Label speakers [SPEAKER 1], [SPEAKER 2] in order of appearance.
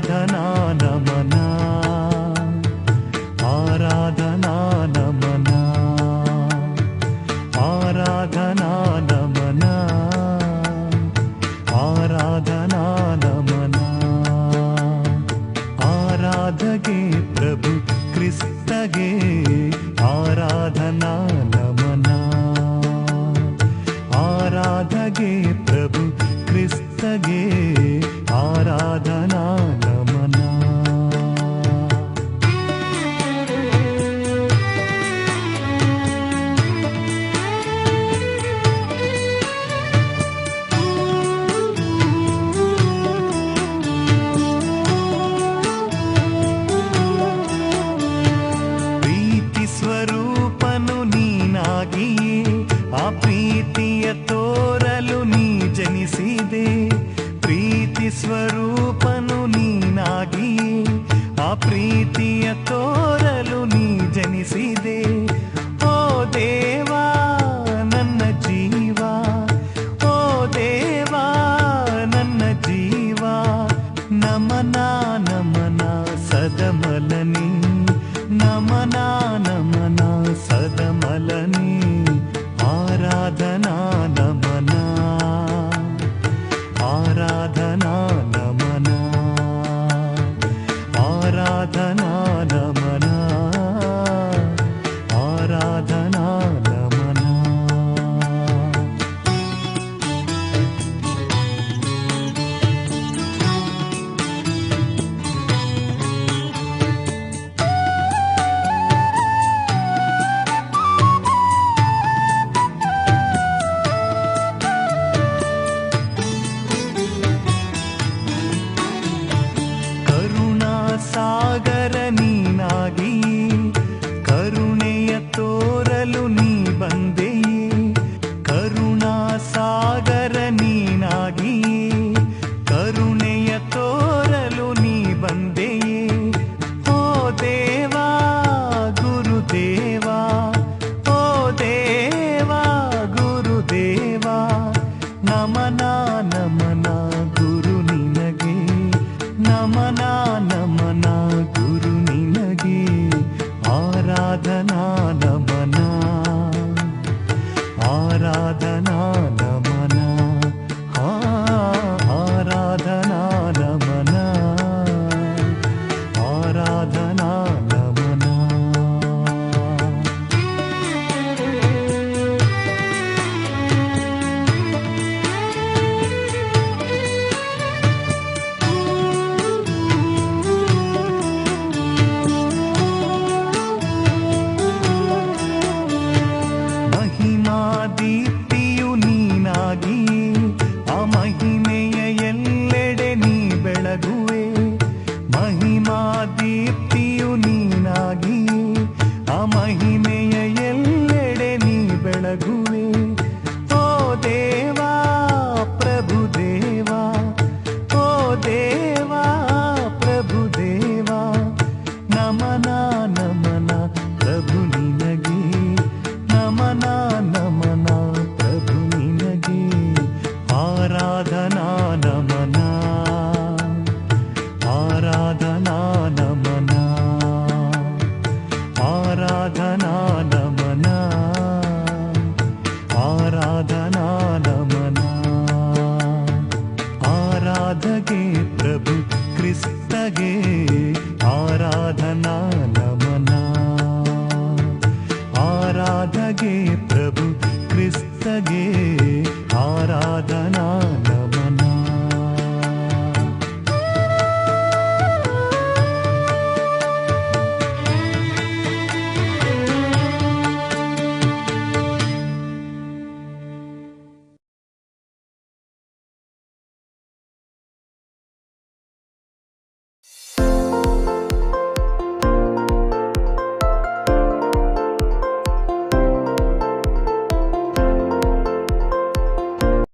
[SPEAKER 1] ಆರಾಧನಾ ನಮನ ಆರಾಧನಾ ನಮನ ಆರಾಧನಾ ನಮನ ಆರಾಧನಾ ನಮನ ಆರಾಧಗೆ ಪ್ರಭು ಕ್ರಿಸ್ತಗೆ ಆರಾಧನಾ ನಮನ ಆರಾಧಗೆ ಪ್ರಭು ಕ್ರಿಸ್ತಗೆ ಆರಾಧನಾ ನಮನ ಪ್ರೀತಿ ಸ್ವರೂಪನು ನೀನಾಗಿಯೇ ಆ ಪ್ರೀತಿಯ ತೋರಲು ನೀ ಜನಿಸಿದೆ ಪ್ರೀತಿ ಸ್ವರೂಪನು ನೀನಾಗಿಯೇ ಆ ಪ್ರೀತಿಯ ತೋರಲು ನೀ ಜನಿಸಿದೆ ಓ ದೇವಾ ನನ್ನ ಜೀವ ಓ ದೇವಾ ನನ್ನ ಜೀವ ನಮನ ನಮನ ಸದಮಲನೆ ನಮನ ನಮನ ಸದಮಲನೆ ಆರಾಧನಾ ನಮನ ಆರಾಧನಾ ನಮನ ಆರಾಧನಾ ನಮನ ಆರಾಧನಾ ನಮನ ಸಾಗರ ನೀನಾಗಿ ಕರುಣೆಯ ತೋರಲು ನೀ ಬಂದೆಯೇ ಕರುಣಾ ಸಾಗರ ನೀನಾಗಿ ಕರುಣೆಯ ತೋರಲು ನೀ ಬಂದೆಯೇ ಓ ದೇವಾ ಗುರುದೇವಾ ಓ ದೇವಾ ಗುರುದೇವಾ ನಮನ ನಮನ ಗುರು ನಿನಗೆ ನಮನ